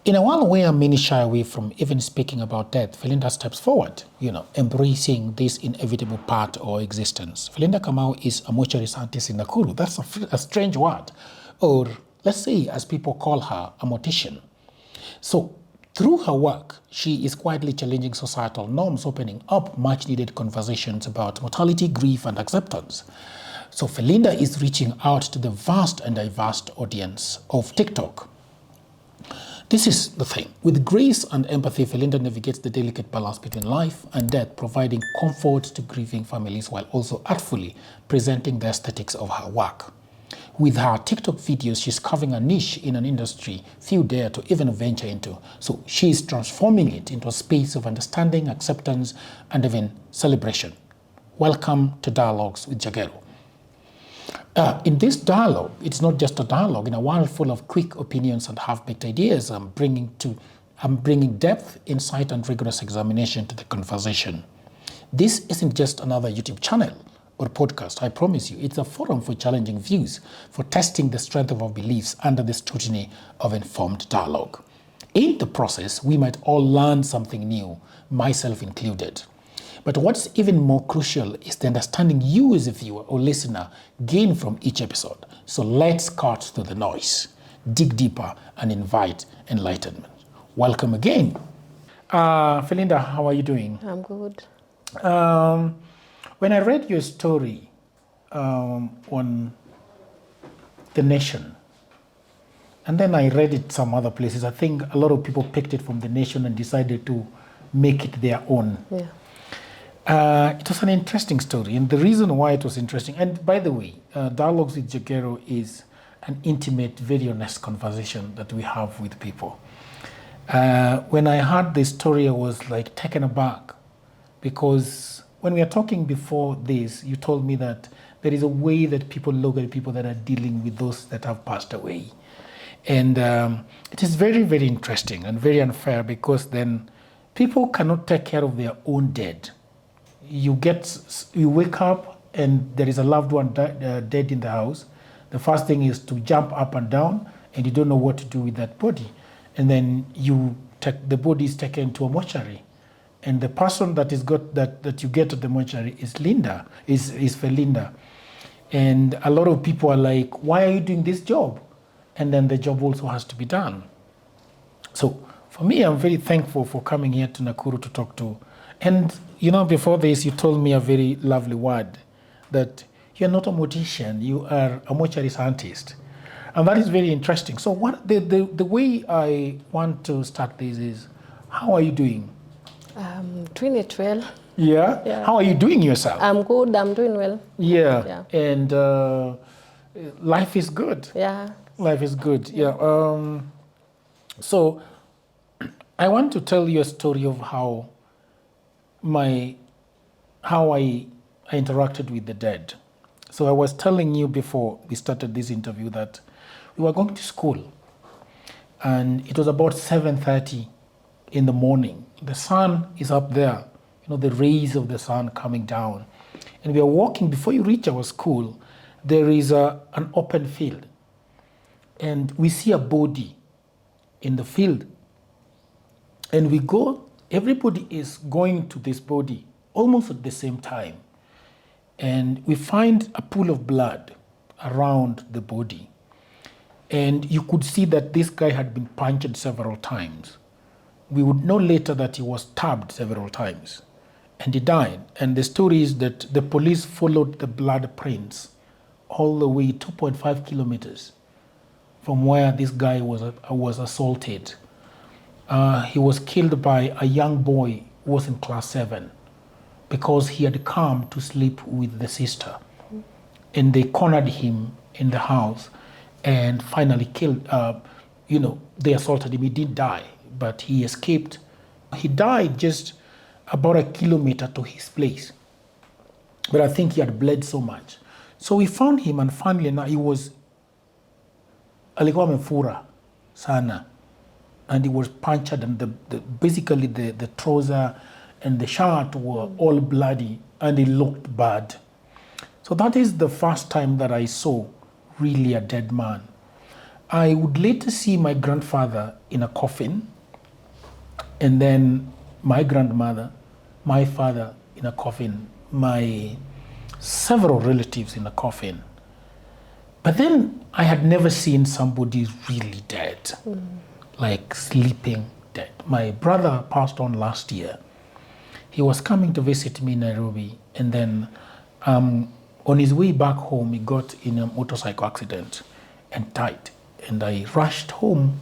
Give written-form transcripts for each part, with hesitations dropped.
In a world where many shy away from even speaking about death, Felinda steps forward, embracing this inevitable part of our existence. Felinda Kamau is a mortuary scientist in Nakuru. That's a strange word. Or let's say, as people call her, a mortician. So through her work, she is quietly challenging societal norms, opening up much needed conversations about mortality, grief, and acceptance. So Felinda is reaching out to the vast and diverse audience of TikTok. This is the thing. With grace and empathy, Felinda navigates the delicate balance between life and death, providing comfort to grieving families while also artfully presenting the aesthetics of her work. With her TikTok videos, she's carving a niche in an industry few dare to even venture into. So she's transforming it into a space of understanding, acceptance, and even celebration. Welcome to Dialogues with Jagero. In this dialogue, it's not just a dialogue. In a world full of quick opinions and half-baked ideas, I'm bringing depth, insight, and rigorous examination to the conversation. This isn't just another YouTube channel or podcast, I promise you. It's a forum for challenging views, for testing the strength of our beliefs under the scrutiny of informed dialogue. In the process, we might all learn something new, myself included. But what's even more crucial is the understanding you as a viewer or listener gain from each episode. So let's cut through the noise, dig deeper, and invite enlightenment. Welcome again. Felinda, how are you doing? I'm good. When I read your story on The Nation, and then I read it some other places, I think a lot of people picked it from The Nation and decided to make it their own. Yeah. It was an interesting story, and the reason why it was interesting, and by the way, Dialogues with Jagero is an intimate, very honest conversation that we have with people. When I heard this story, I was like taken aback, because when we are talking before this, you told me that there is a way that people look at people that are dealing with those that have passed away. And it is very, very interesting and very unfair, because then people cannot take care of their own dead. You wake up and there is a loved one dead in the house. The first thing is to jump up and down, and you don't know what to do with that body. And then the body is taken to a mortuary. And the person that you get at the mortuary is Felinda. And a lot of people are like, why are you doing this job? And then the job also has to be done. So for me, I'm very thankful for coming here to Nakuru to talk to. And before this, you told me a very lovely word, that you're not a mortician, you are a mortuary scientist. And that is very interesting. So what the way I want to start this is, how are you doing? Doing it well. Yeah? Yeah. How are you doing yourself? I'm good, I'm doing well. Yeah. And life is good. Yeah. Life is good, yeah. So I want to tell you a story of how I interacted with the dead. So I was telling you before we started this interview that we were going to school, and it was about 7:30 in the morning. The sun is up there, the rays of the sun coming down. And we are walking. Before you reach our school, there is an open field. And we see a body in the field. And we go, everybody is going to this body almost at the same time. And we find a pool of blood around the body. And you could see that this guy had been punctured several times. We would know later that he was stabbed several times. And he died. And the story is that the police followed the blood prints all the way 2.5 kilometers from where this guy was assaulted. He was killed by a young boy who was in class 7 because he had come to sleep with the sister. And they cornered him in the house and finally killed, they assaulted him. He didn't die, but he escaped. He died just about a kilometer to his place. But I think he had bled so much. So we found him, and finally now he was alikuwa amefura sana, and he was punctured, and basically the trouser and the shirt were all bloody, and it looked bad. So that is the first time that I saw really a dead man. I would later see my grandfather in a coffin, and then my grandmother, my father in a coffin, my several relatives in a coffin. But then I had never seen somebody really dead, like sleeping dead. My brother passed on last year. He was coming to visit me in Nairobi, and then on his way back home, he got in a motorcycle accident and died. And I rushed home,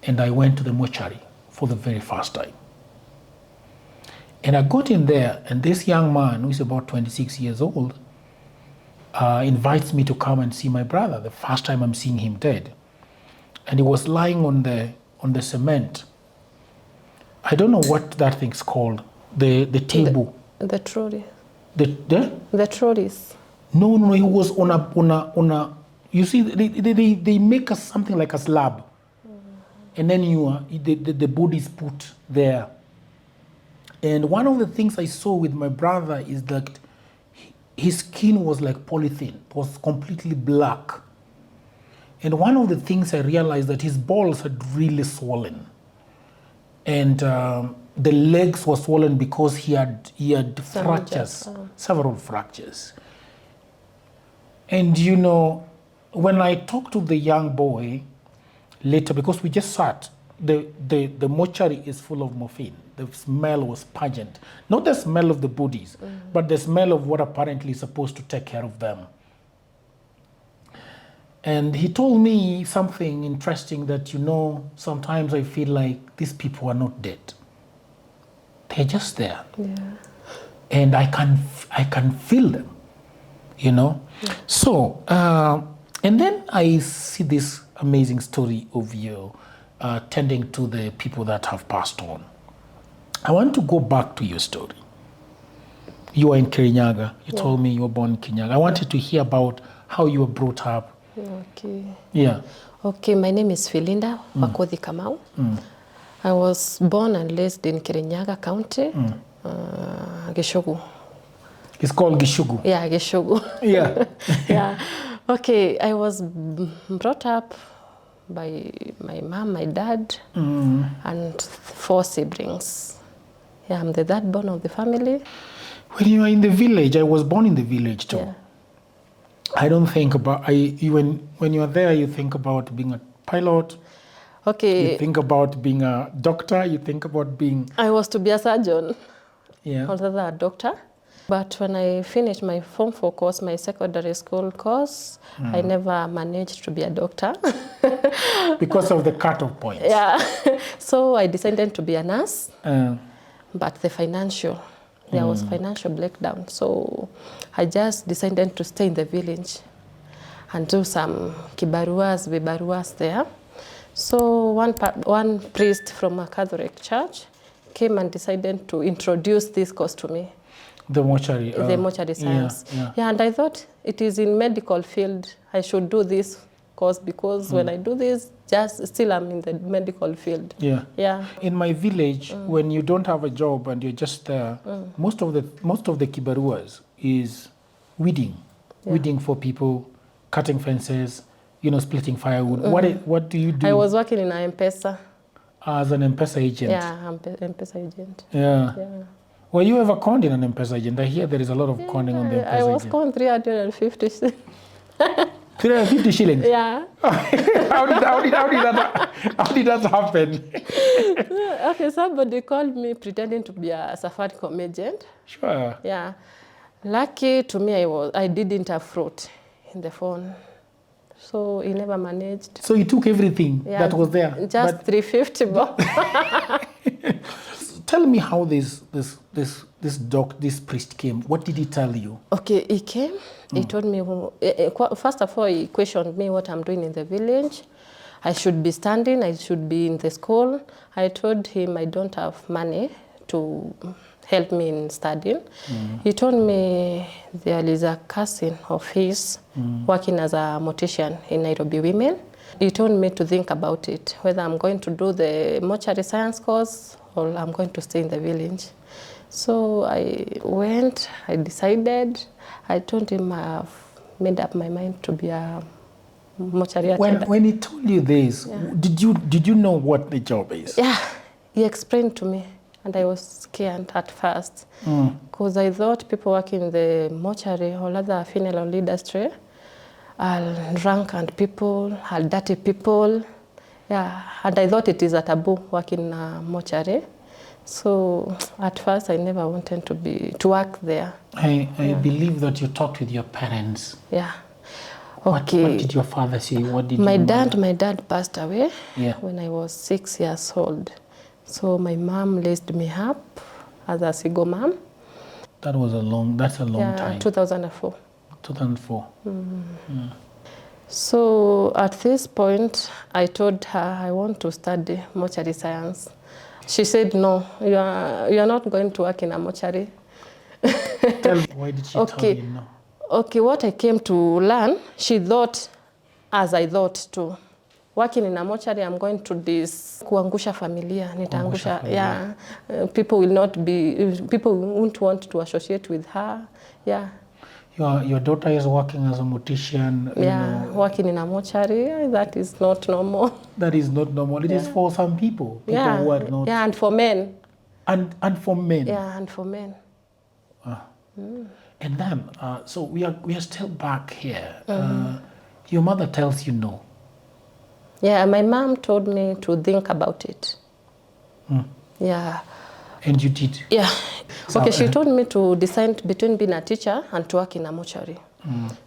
and I went to the mortuary for the very first time. And I got in there, and this young man, who is about 26 years old, invites me to come and see my brother, the first time I'm seeing him dead. And he was lying on the cement. I don't know what that thing's called. The table. The trolley. The trolleys. No, he was on a you see, they make us something like a slab. And then the body is put there. And one of the things I saw with my brother is that his skin was like polythene. It was completely black. And one of the things I realized that his balls had really swollen. And the legs were swollen because he had fractures, several fractures. And you know, when I talked to the young boy later, because we just sat, the mortuary is full of morphine. The smell was pungent. Not the smell of the bodies, but the smell of what apparently is supposed to take care of them. And he told me something interesting that, you know, sometimes I feel like these people are not dead. They're just there. Yeah. And I can feel them, you know? Yeah. So, and then I see this amazing story of you tending to the people that have passed on. I want to go back to your story. You are in Kirinyaga. You told me you were born in Kirinyaga. I wanted to hear about how you were brought up. Okay. Yeah. Okay, my name is Felinda Wakothi Kamau. I was born and raised in Kirinyaga County, Gishugu. It's called Gishugu? Yeah, Gishugu. Yeah. Yeah. Okay, I was brought up by my mom, my dad, and 4 siblings. Yeah, I'm the third born of the family. When you are in the village, I was born in the village too. Yeah. I don't think about, when you are there, you think about being a pilot. Okay. You think about being a doctor. You think about being... I was to be a surgeon. Yeah. Although a doctor. But when I finished my Form 4 course, my secondary school course, I never managed to be a doctor. Because of the cut-off point. Yeah. So I decided to be a nurse. But there was financial breakdown. So I just decided to stay in the village and do some vibaruas there. So one priest from a Catholic church came and decided to introduce this course to me. The mortuary science. Yeah, and I thought it is in medical field. I should do this course because when I do this, still I'm in the medical field. Yeah. Yeah. In my village, when you don't have a job and you're just there, most of the kibaruas is weeding. Yeah. Weeding for people, cutting fences, you know, splitting firewood. What do you do? I was working in an M-Pesa. As an M-Pesa agent? Yeah, I'm an M-Pesa agent. Yeah. Were you ever conned in an M-Pesa agent? I hear there is a lot of conning on the M-Pesa agent. I was conned 350. 350 shillings? Yeah. How did that happen? Okay, somebody called me pretending to be a Safaricom agent. Sure. Yeah. Lucky to me, I didn't have fruit in the phone. So he never managed. So he took everything that was there? Just 350 bucks. Tell me how this priest came. What did he tell you? Okay, he came. He told me, first of all, he questioned me what I'm doing in the village. I should be standing. I should be in the school. I told him I don't have money to help me in studying. He told me there is a cousin of his working as a mortician in Nairobi women. He told me to think about it, whether I'm going to do the mortuary science course or I'm going to stay in the village. So I went, I decided, I told him I've made up my mind to be a mortuary When he told you this, did you know what the job is? Yeah, he explained to me, and I was scared at first because I thought people working in the mortuary or other funeral industry are drunken people, are dirty people. Yeah, and I thought it is a taboo working in a mortuary. So at first I never wanted to work there. I believe that you talked with your parents. Yeah. Okay. What did your father say? What did my dad passed away when I was 6 years old. So my mom raised me up as a single mom. That's a long time. 2004. 2004. So at this point, I told her I want to study mortuary science. She said, no, you are not going to work in a mortuary. Why did she tell you no? Okay, what I came to learn, she thought, as I thought too. Working in a mortuary, I'm going to kuangusha familia, nitaangusha. Yeah, people won't want to associate with her. Yeah. Your daughter is working as a mortician. Yeah, working in a mortuary, that is not normal. That is not normal. It is for some people. Who are not. Yeah, and for men. And for men. Yeah, and for men. And then, so we are still back here. Your mother tells you no. Yeah, my mom told me to think about it. Yeah. And you did? Yeah. Okay, she told me to decide between being a teacher and to work in a mortuary.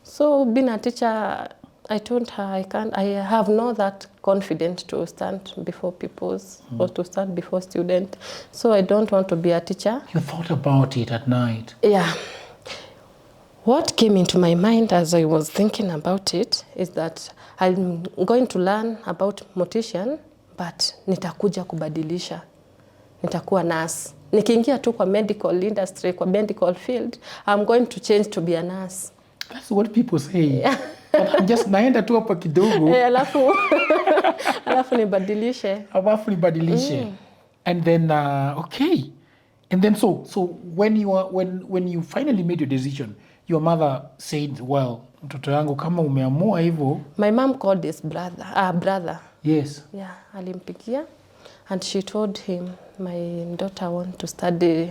So being a teacher, I told her I have not that confidence to stand before people's or to stand before students. So I don't want to be a teacher. You thought about it at night? Yeah. What came into my mind as I was thinking about it is that I'm going to learn about mortician, but nitakuja kubadilisha. Nitakuwa nurse. Nikiingia tu kwa medical industry, kwa medical field, I'm going to change to be a nurse. That's what people say. Yeah. But I'm just naenda tu hapa kidogo. Alafu nibadilishe. Alafu nibadilishe. And then okay. And then so when you finally made your decision, your mother said, well, mtoto yangu kama umeamua hivyo. My mom called his brother. Yes. Yeah, alimpigia. And she told him, my daughter wants to study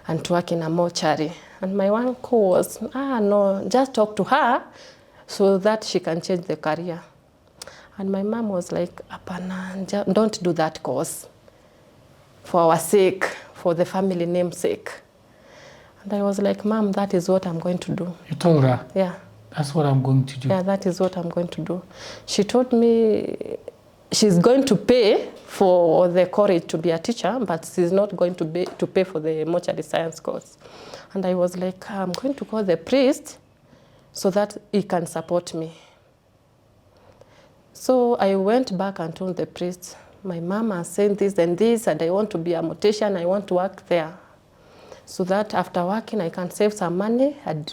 and to work in a mortuary. And my uncle was, no, just talk to her so that she can change the career. And my mom was like, apana, don't do that course. For our sake, for the family name's sake. And I was like, Mom, that is what I'm going to do. You told her? Yeah. That's what I'm going to do? Yeah, that is what I'm going to do. She told me she's going to pay for the college to be a teacher, but she's not going to pay for the mortuary science course. And I was like, I'm going to call the priest so that he can support me. So I went back and told the priest, my mom has said this and this, and I want to be a mortician, I want to work there. So that after working, I can save some money and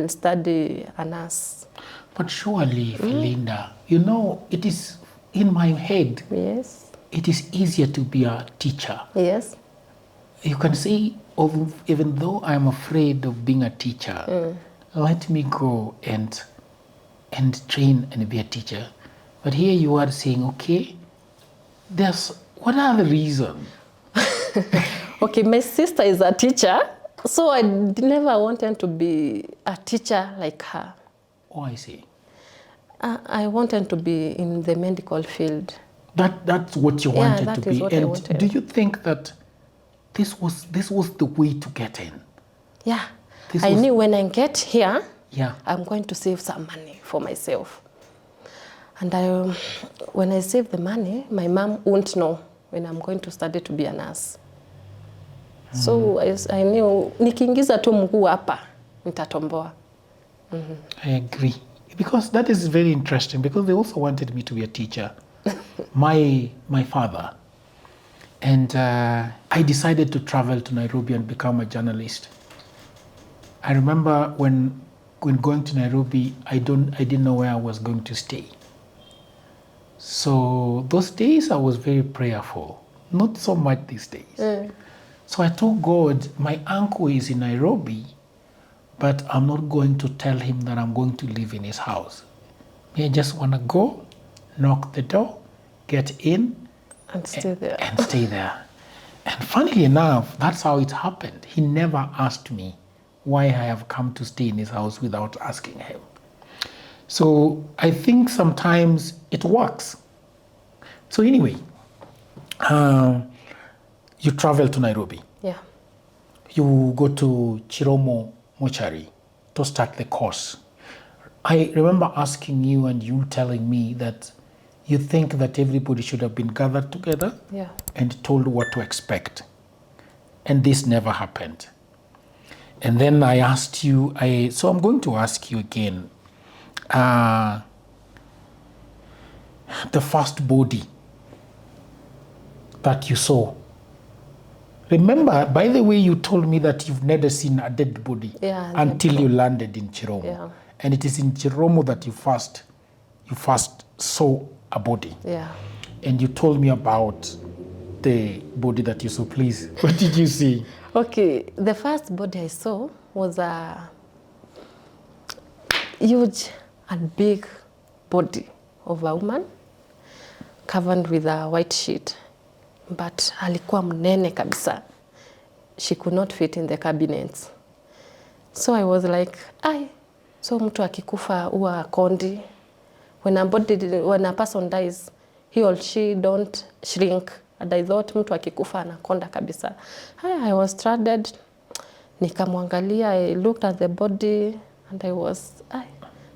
study a nurse. But surely, Felinda, you know, it is in my head. Yes. It is easier to be a teacher. Yes. You can say, even though I'm afraid of being a teacher, let me go and train and be a teacher. But here you are saying, okay, what are the reasons? Okay, my sister is a teacher, so I never wanted to be a teacher like her. Oh, I see. I wanted to be in the medical field. That's what you wanted that to is be. What and I wanted. Do you think that this was the way to get in? Yeah. I knew when I get here, yeah, I'm going to save some money for myself. And when I save the money, my mom won't know when I'm going to study to be a nurse. So I knew, nikiingiza tu mguu hapa, nitatomboa. I agree. Because that is very interesting, because they also wanted me to be a teacher. my father. And I decided to travel to Nairobi and become a journalist. I remember when going to Nairobi, I didn't know where I was going to stay. So those days I was very prayerful. Not so much these days. So I told God, my uncle is in Nairobi, but I'm not going to tell him that I'm going to live in his house. Me, I just want to go, knock the door, get in, And stay there. and stay there. And funnily enough, that's how it happened. He never asked me why I have come to stay in his house without asking him. So I think sometimes it works. So anyway, you travel to Nairobi. Yeah. You go to Chiromo Mortuary to start the course. I remember asking you and you telling me that you think that everybody should have been gathered together Yeah. and told what to expect. And this never happened. And then I asked you, so I'm going to ask you again, the first body that you saw. Remember, by the way, you told me that you've never seen a dead body until you landed in Chiromo. Yeah. And it is in Chiromo that you first saw a body. Yeah. And you told me about the body that you saw. Please, what did you see? Okay, the first body I saw was a huge and big body of a woman covered with a white sheet, but alikuwa mnene kabisa. She could not fit in the cabinets. So I was like, so mtu akikufa huwa kondi. When a person dies, he or she don't shrink. And I thought mtu akikufa anakonda kabisa. I was stranded. Nikamwangalia, I looked at the body and I was,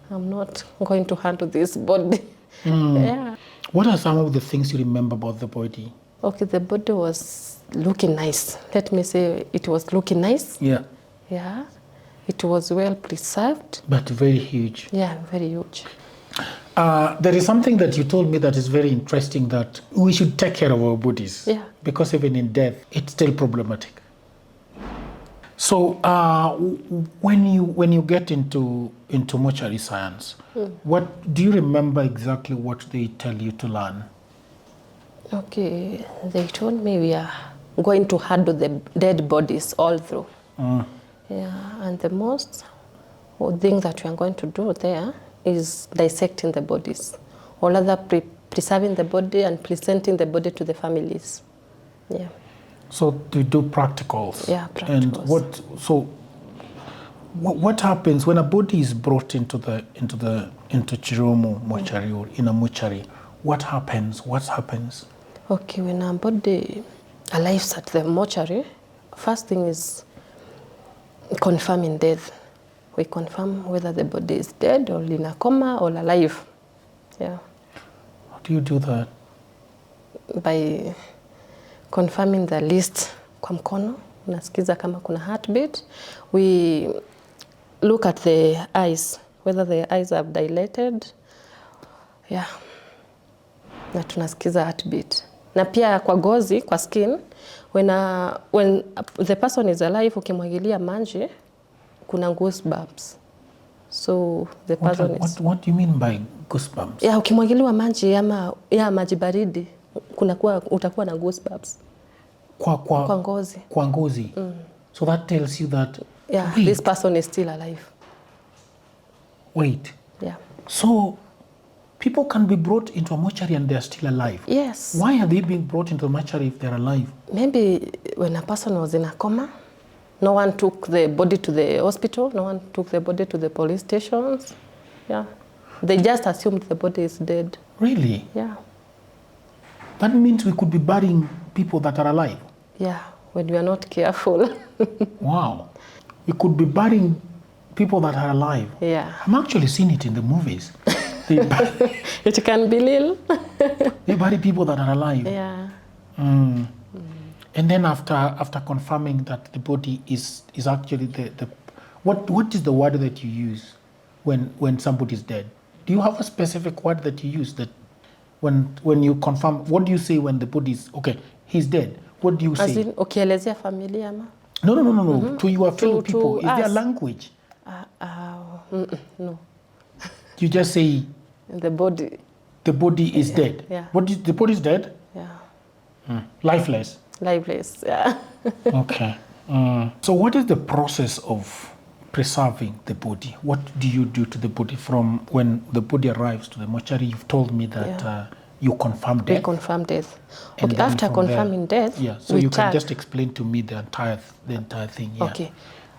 I'm not going to handle this body. Yeah. What are some of the things you remember about the body? Okay, the body was looking nice. Let me say it was looking nice. Yeah. Yeah. It was well preserved. But very huge. Yeah, very huge. There is something that you told me that is very interesting, that we should take care of our bodies. Yeah. Because even in death, it's still problematic. So when you get into mortuary science, what do you remember exactly what they tell you to learn? Okay, they told me we are going to handle the dead bodies all through. Yeah, and the most thing that we are going to do there is dissecting the bodies, or rather preserving the body and presenting the body to the families. Yeah. So to do practicals. Yeah, practicals. And what happens when a body is brought into Chiromo mortuary or in a mortuary? What happens? Okay, when a body arrives at the mortuary, first thing is confirming death. We confirm whether the body is dead or in a coma or alive. Yeah. How do you do that? By confirming the list kwa mkono, unasikiza kama kuna heartbeat. We look at the eyes, whether the eyes have dilated. Yeah. Na tunasikiza heartbeat. Na pia kwa gozi, kwa skin, when the person is alive, ukimwagilia maji, kuna goosebumps. So the person is... What do you mean by goosebumps? Yeah, ukimwagiliwa maji ama maji baridi, utakuwa na goosebumps. Kwa ngozi. Kwa ngozi. So that tells you that this person is still alive. Wait. Yeah. So people can be brought into a mortuary and they're still alive. Yes. Why are they being brought into a mortuary if they're alive? Maybe when a person was in a coma, no one took the body to the hospital, no one took the body to the police stations. Yeah. They just assumed the body is dead. Really? Yeah. That means we could be burying people that are alive? Yeah, when we are not careful. Wow. We could be burying people that are alive. Yeah. I'm actually seeing it in the movies. It can be little. They bury people that are alive. Yeah. And then after confirming that the body is actually the what is the word that you use when somebody is dead? Do you have a specific word that you use that when you confirm? What do you say when the body is he's dead? What do you say? As in, ukielezea familia ama? No. To your fellow people, is there a us. language? No. You just say The body. the body is dead. Yeah. The body is dead? Yeah. Lifeless. Lifeless. Yeah. Okay. So what is the process of preserving the body? What do you do to the body from when the body arrives to the mortuary? You've told me that you confirm death. We confirm death. And okay, after confirming death, so you can just explain to me the entire thing. Yeah. Okay,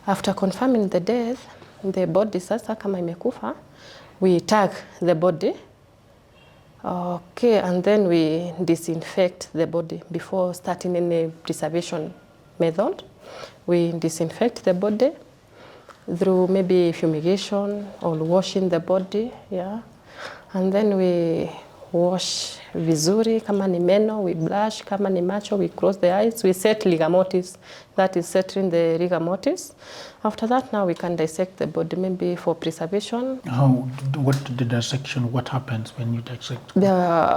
after confirming the death, the body sasa kama imekufa, we tag the body. Okay, and then we disinfect the body before starting any preservation method. We disinfect the body through maybe fumigation or washing the body, and then we wash vizuri, kama ni meno, we blush, kama ni macho, we close the eyes, we set rigor mortis, that is settling the rigor mortis. After that, now we can dissect the body, maybe for preservation. What the dissection, what happens when you dissect?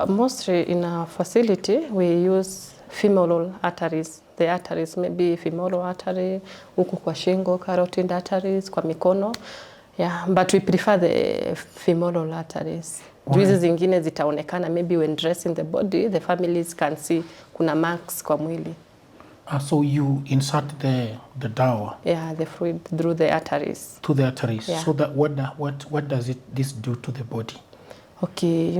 Mostly in a facility, we use femoral arteries. The arteries, maybe femoral artery, huku kwa shingo, carotid arteries, kwa mikono. Yeah, but we prefer the femoral arteries. Hizi zingine zitaonekana maybe when dressing the body, the families can see kuna marks kwa mwili. So you insert the dawa? Yeah, the fluid through the arteries. To the arteries. Yeah. So that what does this do to the body? Okay,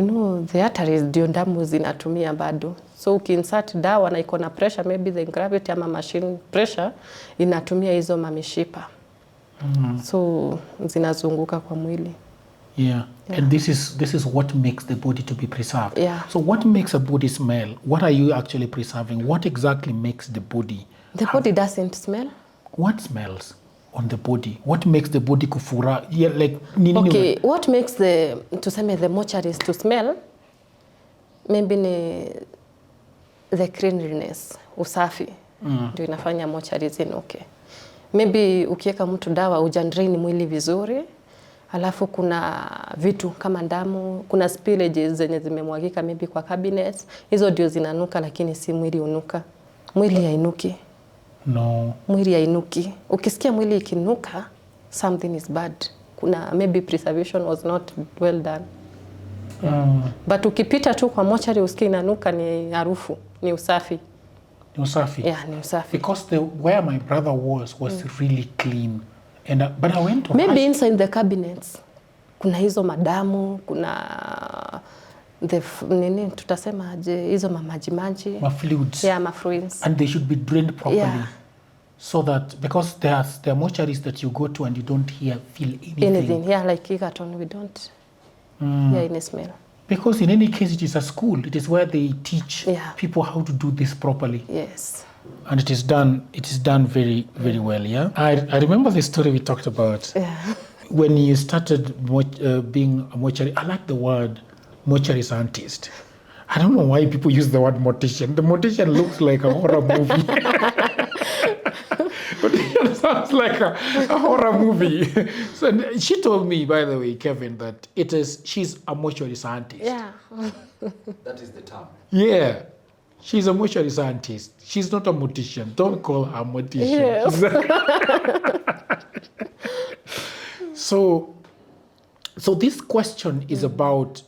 the arteries ndio damu zinatumia bado. So ukiinsert dawa na iko na pressure, maybe the gravity ama machine pressure inatumia hizo mamishipa. So zinazunguka kwa mwili. Yeah. And this is what makes the body to be preserved. Yeah. So what makes a body smell? What are you actually preserving? What exactly makes the body? The body doesn't smell. What smells on the body? What makes the body kufura? Yeah, like okay, what makes the mortuaries to smell? Maybe the cleanliness, usafi. Ndio inafanya mortuaries inuke. Maybe ukiweka mtu dawa hujandrain mwili vizuri. Alafu kuna vitu kama damu, kuna spillages zenye zimemwagika maybe kwa cabinets. Hizo ndio zinanuka, lakini si mwili unuka. Mwili hainuki. No. Mwili hainuki. Ukisikia mwili ikinuka, something is bad. Kuna maybe preservation was not well done. But ukipita tu kwa mortuary usikie inanuka, ni harufu, ni usafi. Ni usafi? Yeah, ni usafi. Because where my brother was really clean. But I went to maybe inside the cabinets kuna hizo madamu, kuna tutasema aje, hizo mamajimaji, fluids. Yeah, fluids. And they should be drained properly. Yeah. So that, because there are mortuaries that you go to and you don't feel anything. Yeah, like Egerton, we don't hear any smell. Because in any case, it is a school. It is where they teach people how to do this properly. Yes. And it is done very, very well, yeah? I remember the story we talked about. Yeah. When you started being a mortuary, I like the word mortuary scientist. I don't know why people use the word mortician. The mortician looks like a horror movie. Mortician sounds like a horror movie. So she told me, by the way, Kevin, that she's a mortuary scientist. Yeah. That is the term. Yeah. She's a mortuary scientist. She's not a mortician. Don't call her a mortician. Yes. So this question is about,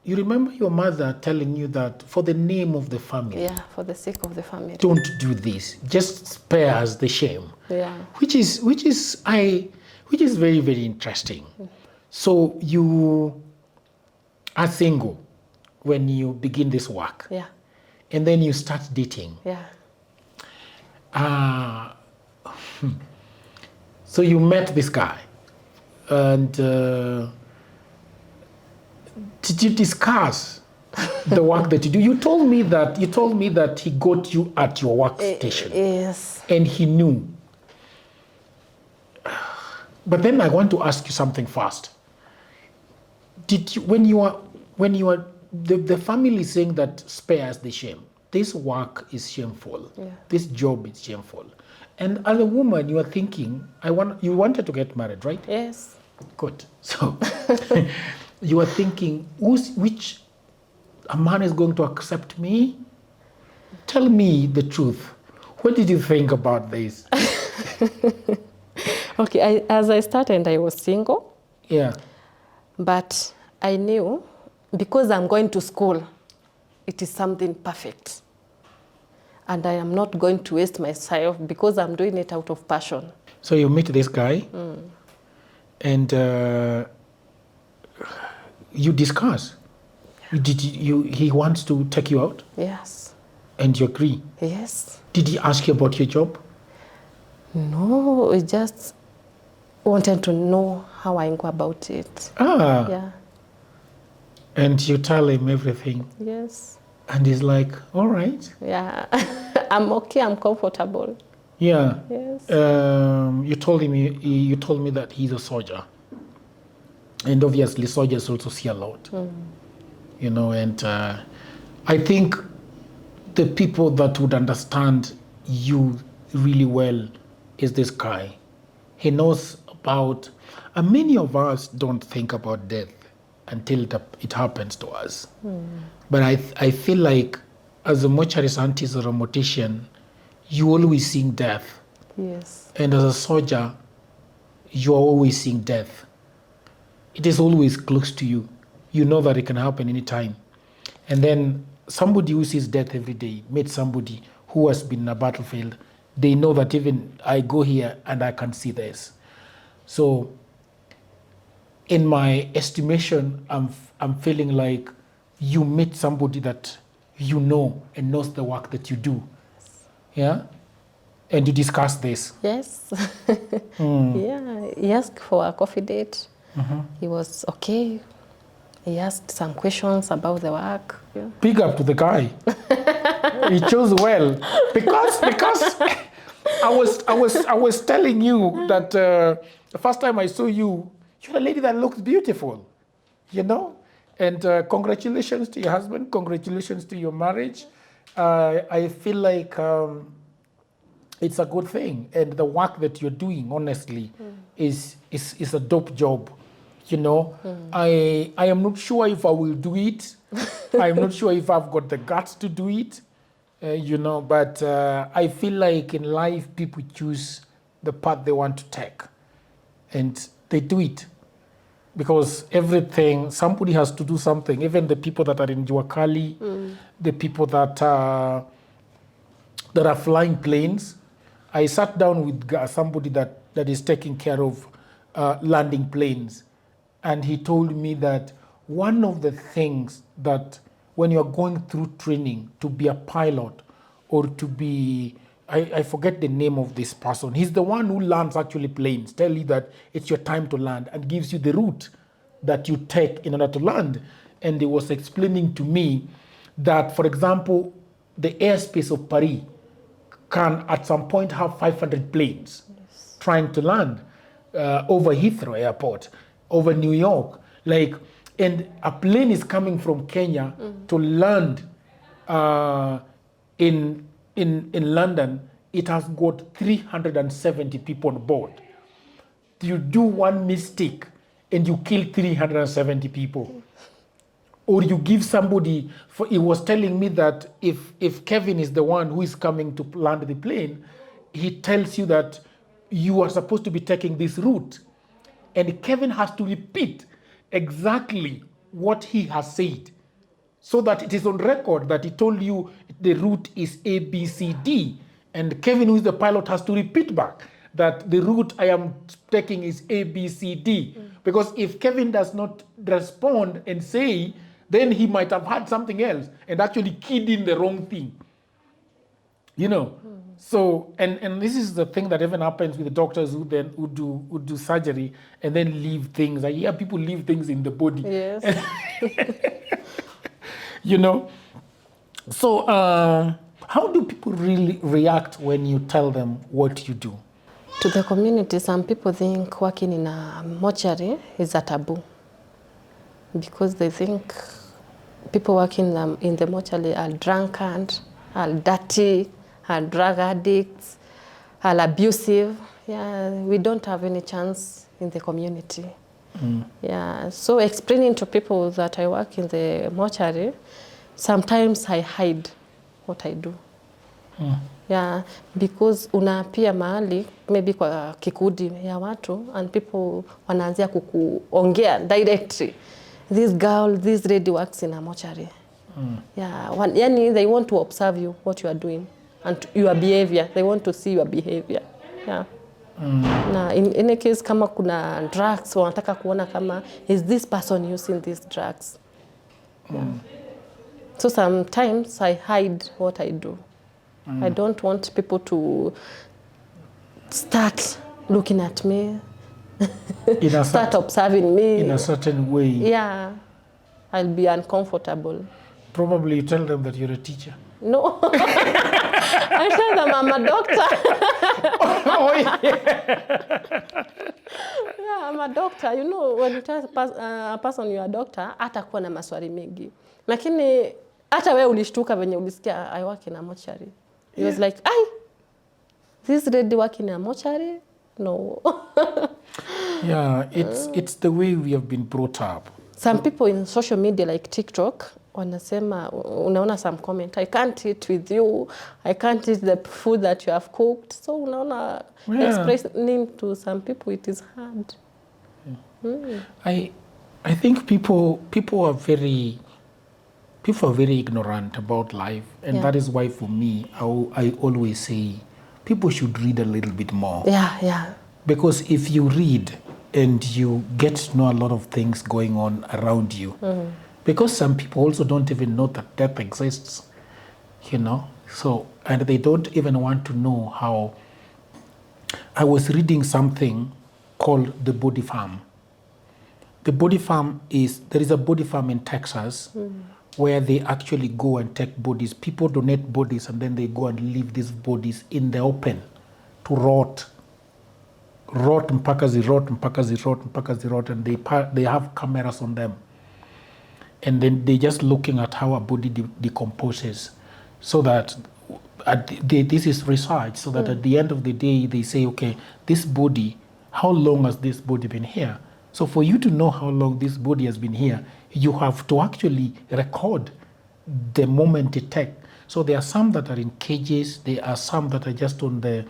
you remember your mother telling you that for the name of the family. Yeah, for the sake of the family. Don't do this. Just spare us the shame. Yeah. Which is very, very interesting. So you are single when you begin this work. Yeah. And then you start dating. Yeah. So you met this guy, and did you discuss the work that you do? You told me that he got you at your workstation. Yes. And he knew. But then I want to ask you something first. Did you, when you are the family is saying that spares the shame. This work is shameful. Yeah. This job is shameful. And as a woman, you are thinking, you wanted to get married, right? Yes. Good. So you are thinking, which a man is going to accept me? Tell me the truth. What did you think about this? Okay, as I started, I was single. Yeah. But I knew, because I'm going to school, it is something perfect. And I am not going to waste myself because I'm doing it out of passion. So you meet this guy, And you discuss. He wants to take you out? Yes. And you agree? Yes. Did he ask you about your job? No, he just wanted to know how I go about it. Ah. Yeah. And you tell him everything? Yes. And he's like, all right. Yeah. I'm okay, I'm comfortable. Yeah. Yes. You told me that he's a soldier. And obviously soldiers also see a lot. You know, and I think the people that would understand you really well is this guy. He knows about, and many of us don't think about death until it happens to us. But I feel like as a mortuary scientist or a mortician, you always seeing death. Yes. And as a soldier, you are always seeing death. It is always close to you. You know that it can happen anytime. And then somebody who sees death every day, meet somebody who has been in a battlefield, they know that even I go here and I can see this. So in my estimation, I'm feeling like you meet somebody that you know and knows the work that you do. Yeah? And you discuss this. Yes. Yeah. He asked for a coffee date. He was okay. He asked some questions about the work. Yeah. Big up to the guy. He chose well because I was telling you that the first time I saw you, you're a lady that looks beautiful, you know. And congratulations to your husband. Congratulations to your marriage. I feel like it's a good thing, and the work that you're doing, honestly, is a dope job. You know, I am not sure if I will do it. I'm not sure if I've got the guts to do it. You know, but I feel like in life people choose the path they want to take, and they do it because everything, somebody has to do something. Even the people that are in Juakali, the people that are flying planes. I sat down with somebody that is taking care of landing planes, and he told me that one of the things that when you're going through training to be a pilot or to be, I forget the name of this person, he's the one who lands actually planes, tell you that it's your time to land and gives you the route that you take in order to land. And he was explaining to me that, for example, the airspace of Paris can at some point have 500 planes trying to land over Heathrow Airport, over New York. Like, and a plane is coming from Kenya to land in London. It has got 370 people on board. You do one mistake and you kill 370 people. Or you give somebody, he was telling me that if Kevin is the one who is coming to land the plane, he tells you that you are supposed to be taking this route. And Kevin has to repeat exactly what he has said so that it is on record that he told you the route is A, B, C, D. And Kevin, who is the pilot, has to repeat back that the route I am taking is A, B, C, D. Because if Kevin does not respond and say, then he might have had something else and actually keyed in the wrong thing. You know? So, and this is the thing that even happens with the doctors who do surgery and then leave things. I hear people leave things in the body. Yes. You know? So, how do people really react when you tell them what you do? To the community, some people think working in a mortuary is a taboo because they think people working in the mortuary are drunkard, are dirty, are drug addicts, are abusive. Yeah, we don't have any chance in the community. Yeah, so explaining to people that I work in the mortuary, sometimes I hide what I do. Yeah, because unaapia mahali maybe kwa kikundi ya watu and people wanaanzia kukuongea directly. This girl, this lady works in a mortuary. Yeah, yani they want to observe you, what you are doing and your behavior. They want to see your behavior. Yeah. Na in any case kama kuna drugs wanataka kuona kama is this person using these drugs. Yeah. So sometimes I hide what I do. I don't want people to start looking at me, start observing me. In a certain way. Yeah, I'll be uncomfortable. Probably you tell them that you're a teacher. No, I tell them I'm a doctor. Oh, yeah. Yeah, I'm a doctor. You know, when you tell a person you're a doctor, hatakuwa na maswali mengi. Lakini hata wewe ulishtuka venye ulisikia I work in a mortuary. He was like, this lady working in a mortuary? No. Yeah, it's the way we have been brought up. Some people in social media like TikTok wanasema, unaona some comment, I can't eat with you, I can't eat the food that you have cooked. So unaona, expressing to some people it is hard. I think people are very ignorant about life, and that is why for me I always say people should read a little bit more. Yeah. Because if you read and you get to know a lot of things going on around you, because some people also don't even know that death exists, you know. So, and they don't even want to know how. I was reading something called the body farm. The body farm there is a body farm in Texas where they actually go and take bodies. People donate bodies and then they go and leave these bodies in the open to rot. Rot mpaka zirot, and they have cameras on them. And then they just looking at how a body decomposes, so that this is research, so that at the end of the day they say, okay, this body, how long has this body been here? So for you to know how long this body has been here, you have to actually record the moment it takes. So there are some that are in cages. There are some that are just in the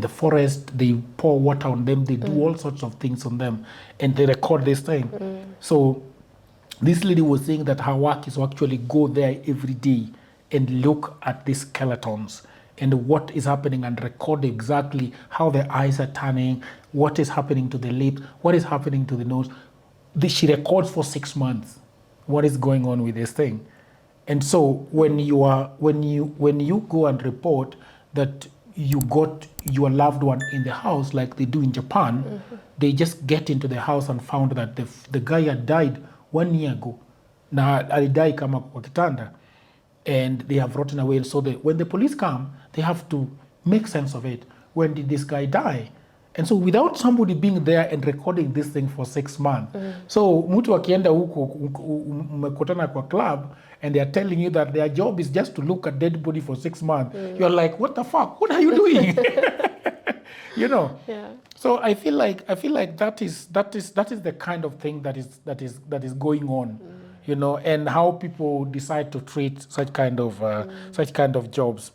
forest. They pour water on them. They do all sorts of things on them, and they record this thing. So this lady was saying that her work is to actually go there every day and look at these skeletons and what is happening, and record exactly how the eyes are turning, what is happening to the lips, what is happening to the nose. She records for 6 months what is going on with this thing. And so when you go and report that you got your loved one in the house, like they do in Japan, they just get into the house and found that the guy had died 1 year ago. Na alidai kama kwa kitanda, and they have rotten away. So when the police come, they have to make sense of it. When did this guy die? And so without somebody being there and recording this thing for 6 months. So mtu akienda huko umekutana kwa club and they are telling you that their job is just to look at dead body for 6 months. You're like, what the fuck? What are you doing? You know? Yeah. So I feel like that is the kind of thing that is going on. You know, and how people decide to treat such kind of jobs.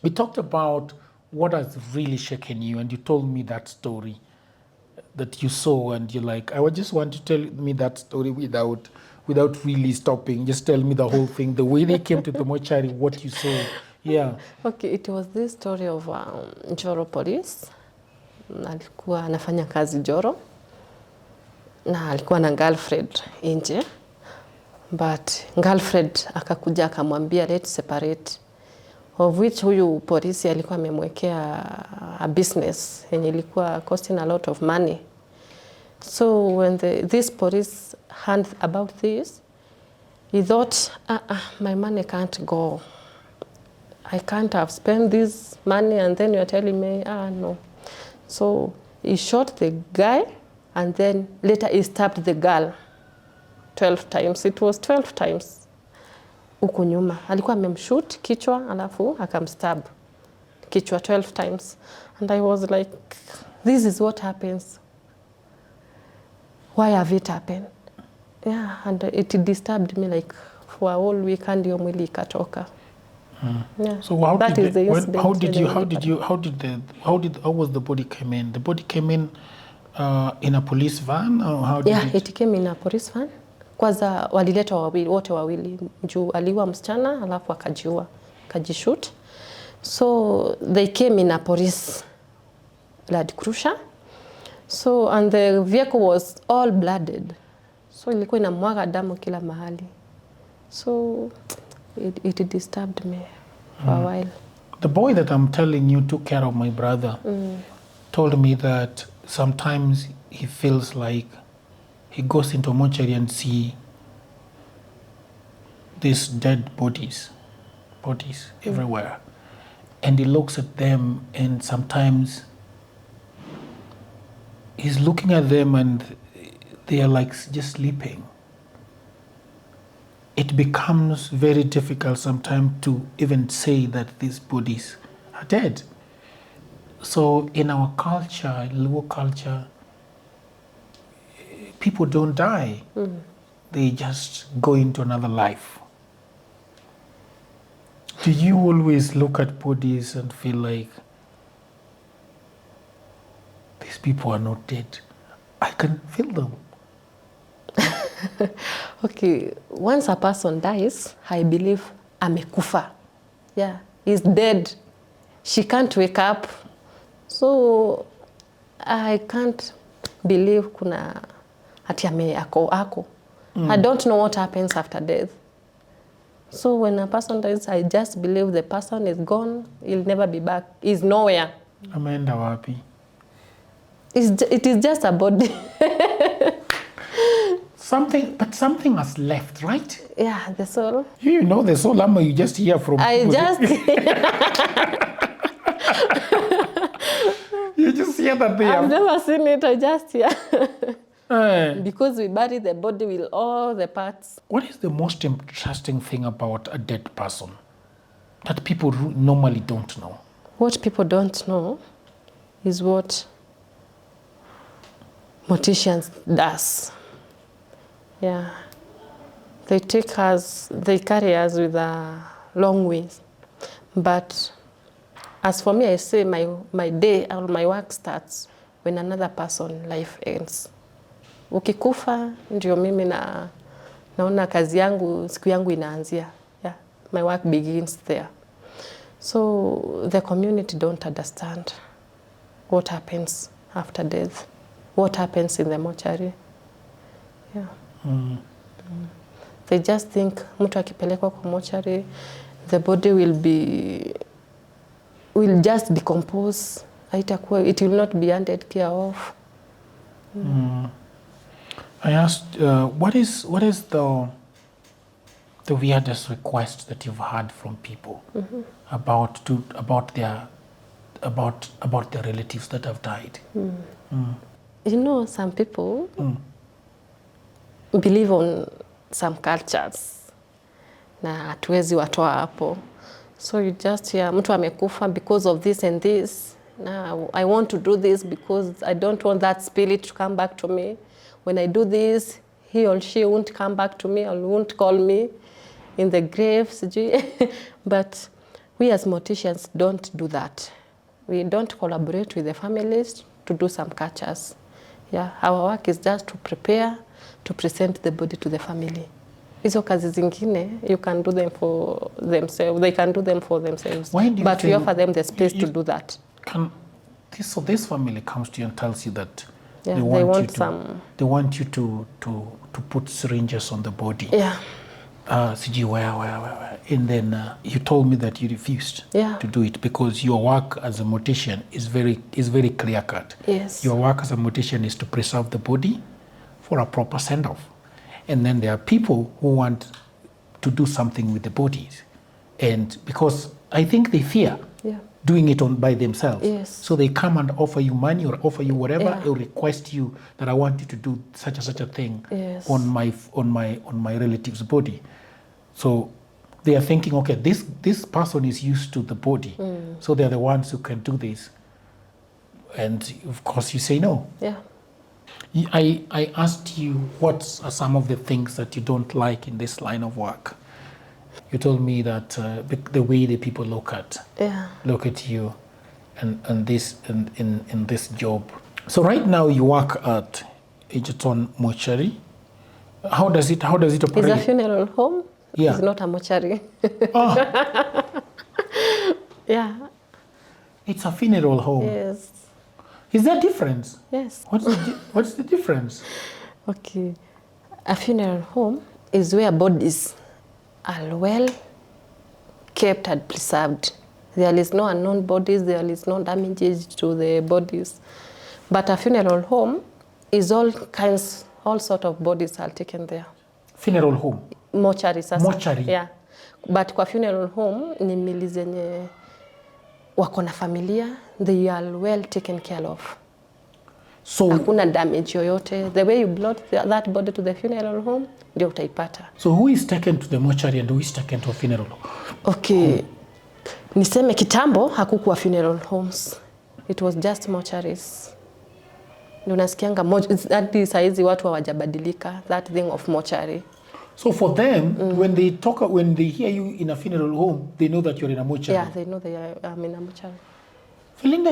We talked about what has really shaken you, and you told me that story that you saw, and you're like, I would just want to tell me that story without really stopping. Just tell me the whole thing, the way they came to the mortuary, what you saw. Yeah. Okay, it was this story of Joro police. Alikuwa anafanya kazi Joro, na alikuwa na girlfriend nje, but girlfriend akakuja akamwambia let's separate, of which huyu polisi alikuwa amemwekea a business yenye ilikuwa costing a lot of money. So when this police heard about this, he thought, my money can't go. I can't have spent this money and then you're telling me, no. So he shot the guy, and then later he stabbed the girl 12 times. It was 12 times. Huko nyuma alikuwa amemshoot kichwa alafu akamstab kichwa 12 times. And I was like, this is what happens. Why have it happened? Yeah, and it disturbed me like for a whole week, and your mwili ikatoka. Yeah. So how was the body came in? The body came in a police van, or how did it came in a police van. Kwanza waliletwa wote wawili, juu aliwa msichana alafu akajishut. So they came in a police blood cruiser. So, and the vehicle was all blooded. So ilikuwa inamwaga damu kila mahali. So it disturbed me for a while. The boy that I'm telling you took care of my brother told me that sometimes he feels like he goes into a mortuary and see these dead bodies everywhere. And he looks at them and sometimes he's looking at them and they are like just sleeping. It becomes very difficult sometimes to even say that these bodies are dead. So in our culture, Luo culture, people don't die. They just go into another life. Do you always look at bodies and feel like these people are not dead? I can feel them. Okay, once a person dies, I believe amekufa. Yeah, he's dead. She can't wake up. So I can't believe kuna ati ako. I don't know what happens after death. So when a person dies, I just believe the person is gone. He'll never be back. He's nowhere. Ameenda wapi? It is just a body. Something has left, right? Yeah, the soul. You know the soul, Amma, you just hear from I people. just... You just hear that they I've are... never seen it, I just hear. Because we bury the body with all the parts. What is the most interesting thing about a dead person that people normally don't know? What people don't know is what morticians does. Yeah. They carry us with a long ways. But as for me, I say my day or my work starts when another person's life ends. Ukikufa, ndio mimi naona kazi yangu, siku yangu inaanzia. Yeah. My work begins there. So the community don't understand what happens after death, what happens in the mortuary. Yeah. They just think mtu akipelekwa kwa mortuary, the body will just decompose. It will not be under care of. I asked, what is the weirdest request that you've had from people about their relatives that have died? You know, some people believe on some cultures na hatuwezi watoa hapo. So you just hear mtu amekufa because of this and this. Now I want to do this because I don't want that spirit to come back to me. When I do this, he or she won't come back to me or won't call me in the grave. But we as morticians don't do that. We don't collaborate with the families to do some cultures. Yeah, our work is just to prepare, to present the body to the family. Hizo kazi zingine, you can do them for themselves. They can do them for themselves. But we offer them the space to do that. So this family comes to you and tells you that Yeah, they want you to put syringes on the body. Yeah. Where. And then you told me that you refused to do it because your work as a mortician is very clear cut. Yes. Your work as a mortician is to preserve the body for a proper send-off. And then there are people who want to do something with the bodies. And because I think they fear doing it by themselves. Yes. So they come and offer you money or offer you whatever, or request you that I want you to do such a thing on my relative's body. So they are thinking, okay, this person is used to the body, so they're the ones who can do this. And of course you say no. Yeah. I asked you what are some of the things that you don't like in this line of work. You told me that the way the people look at you and this in this job. So right now you work at Egerton Mortuary. How does it operate? It's a funeral home. Yeah. It's not a mortuary. Oh. Yeah. It's a funeral home. Yes. Is there a difference? Yes. What's the difference? Okay. A funeral home is where bodies are well kept and preserved. There is no unknown bodies, there is no damages to the bodies. But a funeral home is all sort of bodies are taken there. Funeral home? Mortuary sasa. Mortuary? Yeah. But kwa funeral home ni mili zenye wako na familia, they are well taken care of. So hakuna damage yoyote. The way you brought that body to the funeral home, ndio utaipata. So who is taken to the mortuary and who is taken to a funeral home? Okay. Niseme kitambo hakukuwa funeral homes. It was just mortuaries. Ndio nasikianga hadi saizi watu hawajabadilika, that thing of mortuary. So for them, when they hear you in a funeral home, they know that you're in a mortuary. Yeah, they know they are in a mortuary. Felinda,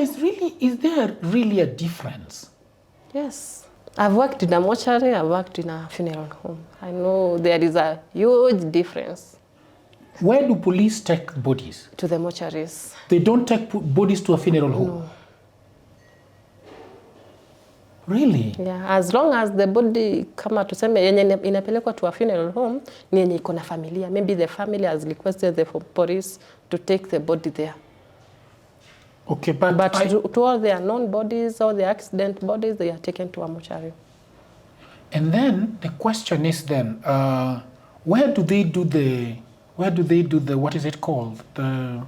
is there really a difference? Yes. I've worked in a mortuary, I've worked in a funeral home. I know there is a huge difference. Where do police take bodies? To the mortuaries. They don't take bodies to a funeral home? No. Really? Yeah, as long as the body, kama tuseme yenye inapelekwa to a funeral home, ni yenye iko na familia. Maybe the family has requested the police to take the body there. Okay, but to all the unknown bodies or the accident bodies, they are taken to a mortuary. And then the question is then, where do they do the, what is it called? The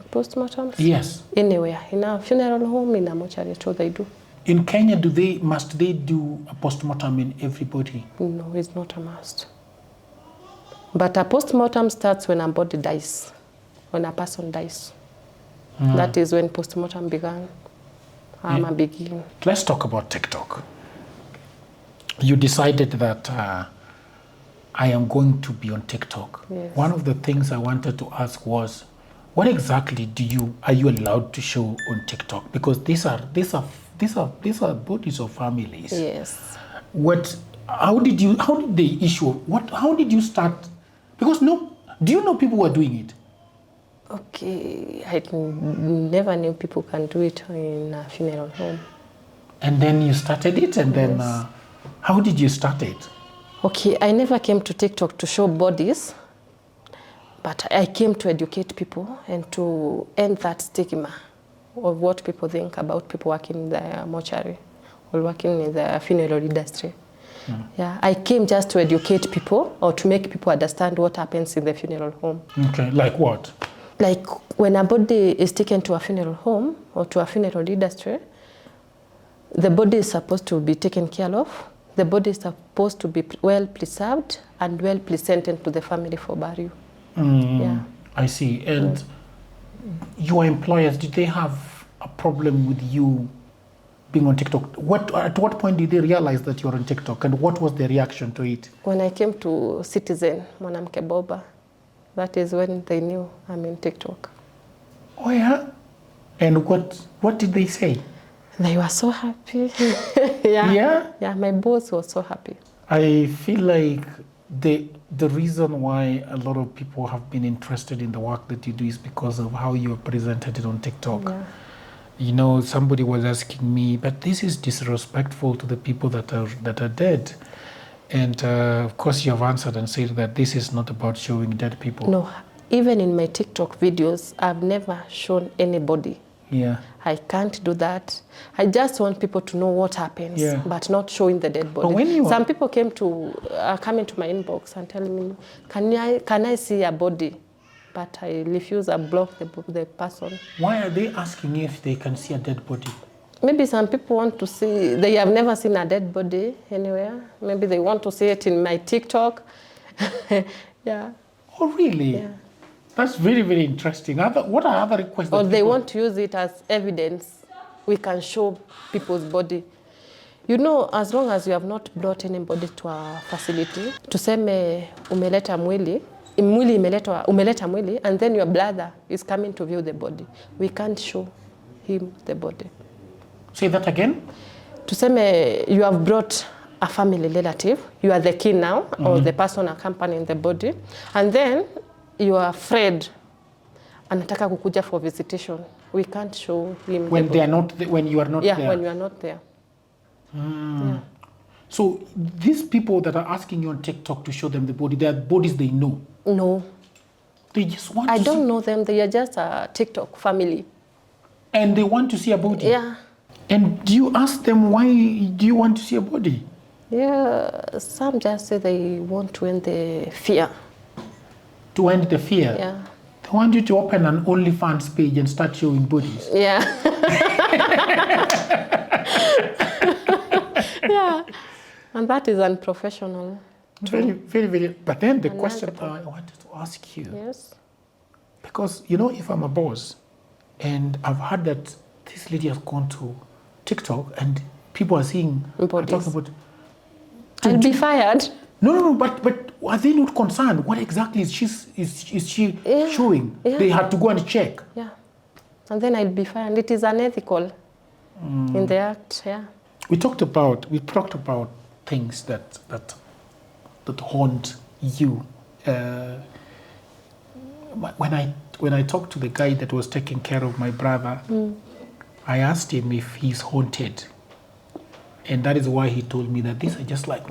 postmortems? Yes. Anywhere. In a funeral home, in a mortuary, so they do. In Kenya, must they do a postmortem in everybody? No, it's not a must. But a postmortem starts when a body dies, when a person dies. That is when postmortem began. Begin. Let's talk about TikTok. You decided that I am going to be on TikTok. Yes. One of the things I wanted to ask was, what exactly are you allowed to show on TikTok? Because these are bodies of families. Yes. How did you start? Because do you know people who are doing it? Okay, I never knew people can do it in a funeral home. And then you started it, and then how did you start it? Okay, I never came to TikTok to show bodies, but I came to educate people and to end that stigma of what people think about people working in the mortuary or working in the funeral industry. Yeah, I came just to educate people or to make people understand what happens in the funeral home. Okay, like what? Like when a body is taken to a funeral home or to a funeral industry, the body is supposed to be taken care of. The body is supposed to be well preserved and well presented to the family for burial. Yeah. I see. And your employers, did they have a problem with you being on TikTok? At what point did they realize that you're on TikTok, and what was their reaction to it? When I came to Citizen, Mwanamke Boba, that is when they knew I'm in TikTok. Oh yeah? And what did they say? They were so happy. Yeah? Yeah, my boss was so happy. I feel like the reason why a lot of people have been interested in the work that you do is because of how you presented it on TikTok. Yeah. You know, somebody was asking me, but this is disrespectful to the people that are dead. And of course you have answered and said that this is not about showing dead people. No, even in my TikTok videos, I've never shown anybody. Yeah. I can't do that. I just want people to know what happens, but not showing the dead body. But when some people come into my inbox and tell me, can I see a body? But I refuse, I block the person. Why are they asking if they can see a dead body? Maybe some people want to see, they have never seen a dead body anywhere. Maybe they want to see it in my TikTok. Yeah. Oh, really? Yeah. That's very, very interesting. What are other requests? Or they want to use it as evidence. We can show people's body. You know, as long as you have not brought anybody to a facility, tuseme umeleta mwili, umeleta mwili, and then your brother is coming to view the body. We can't show him the body. Say that again? Tuseme you have brought a family relative, you are the king now, or the person accompanying the body, and then you are afraid, anataka kukuja for visitation. We can't show him. When they are not, when you are not yeah, there. when you are not there. Yeah. So these people that are asking you on TikTok to show them the body, they are bodies they know. No, They just want I to don't see, know them. They are just a TikTok family. and they want to see a body. Yeah. And do you ask them, why do you want to see a body? Yeah, some just say they want to end the fear. To end the fear. Yeah. They want you to open an OnlyFans page and start showing bodies. Yeah. Yeah. And that is unprofessional. Very, very, very. But then the question I wanted to ask you, Yes. because, you know, if I'm a boss and I've heard that this lady has gone to TikTok and people are seeing, are Bodies. talking about, I'll be fired. no, but are they not concerned? What exactly is she Yeah, showing? yeah. They had to go and check. Yeah. And then I'll be fired. It is unethical in the act. Yeah. We talked about things that haunt you. When I talked to the guy that was taking care of my brother, I asked him if he's haunted, and that is why he told me that these are just like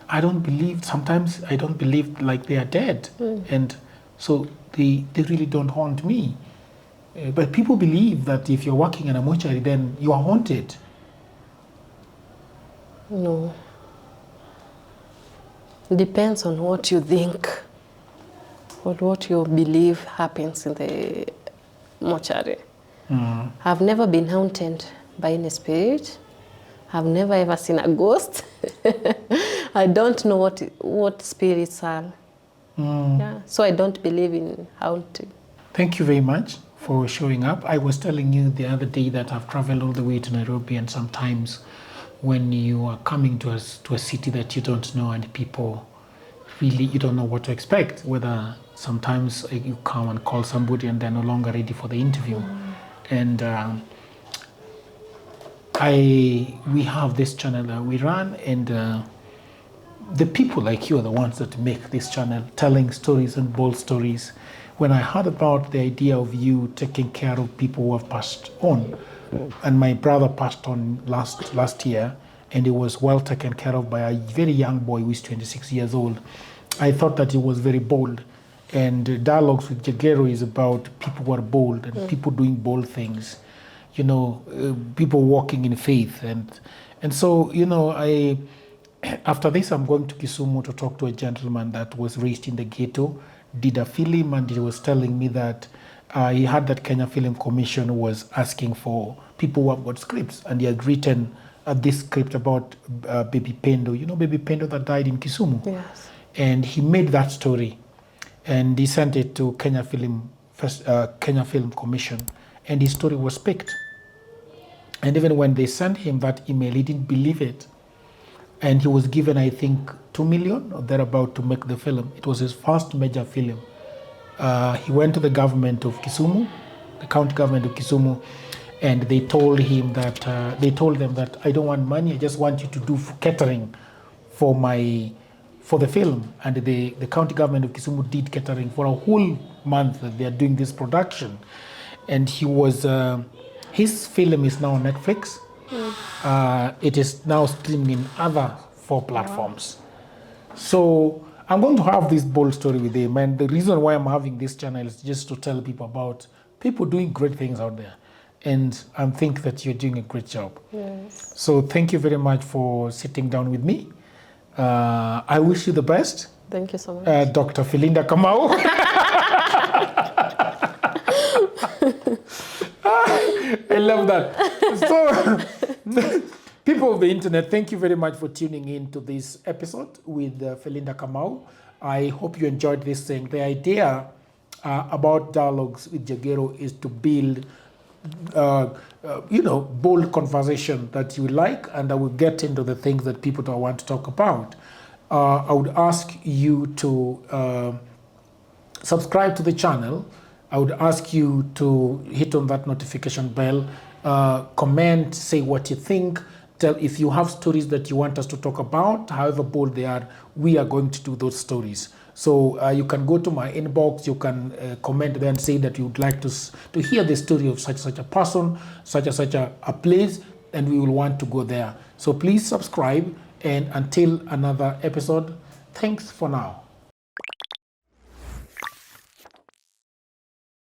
I don't believe. Sometimes I don't believe like they are dead, and so they really don't haunt me. But people believe that if you're working in a mortuary, then you are haunted. No. Depends on what you think or what you believe happens in the mortuary. I've never been haunted by any spirit. I've never ever seen a ghost. I don't know what spirits are. Yeah. So I don't believe in haunting. Thank you very much for showing up. I was telling you the other day that I've traveled all the way to Nairobi, and sometimes when you are coming to a city that you don't know and people really, you don't know what to expect, whether sometimes you come and call somebody and they're no longer ready for the interview. And we have this channel that we run, and the people like you are the ones that make this channel, telling stories and bold stories. When I heard about the idea of you taking care of people who have passed on, and my brother passed on last year, and he was well taken care of by a very young boy who is 26 years old, I thought that he was very bold. And Dialogues with Jagero is about people who are bold and people doing bold things, you know, people walking in faith. And so, you know, after this, I'm going to Kisumu to talk to a gentleman that was raised in the ghetto, did a film, and he was telling me that he had that Kenya Film Commission was asking for people who have got scripts, and he had written this script about Baby Pendo, you know, Baby Pendo that died in Kisumu. Yes. And he made that story, and he sent it to Kenya Film Commission, and his story was picked. And even when they sent him that email, he didn't believe it. And he was given, I think, 2 million or thereabout to make the film. It was his first major film. He went to the government of Kisumu, the county government of Kisumu, and they told him that them that I don't want money. I just want you to do catering for the film. And the county government of Kisumu did catering for a whole month that they are doing this production. And he was his film is now on Netflix. It is now streaming in other 4 platforms. So I'm going to have this bold story with him, and the reason why I'm having this channel is just to tell people about people doing great things out there, and I think that you're doing a great job. Yes. So thank you very much for sitting down with me. I wish you the best. Thank you so much. Dr. Felinda Kamau. I love that. So, people of the internet, thank you very much for tuning in to this episode with Felinda Kamau. I hope you enjoyed this thing. The idea about Dialogues with Jagero is to build, bold conversation that you like, and I will get into the things that people don't want to talk about. I would ask you to subscribe to the channel. I would ask you to hit on that notification bell, comment, say what you think. Tell if you have stories that you want us to talk about, however bold they are, we are going to do those stories. So you can go to my inbox, you can comment there and say that you'd like to hear the story of such a person, such a place, and we will want to go there. So please subscribe, and until another episode, thanks for now.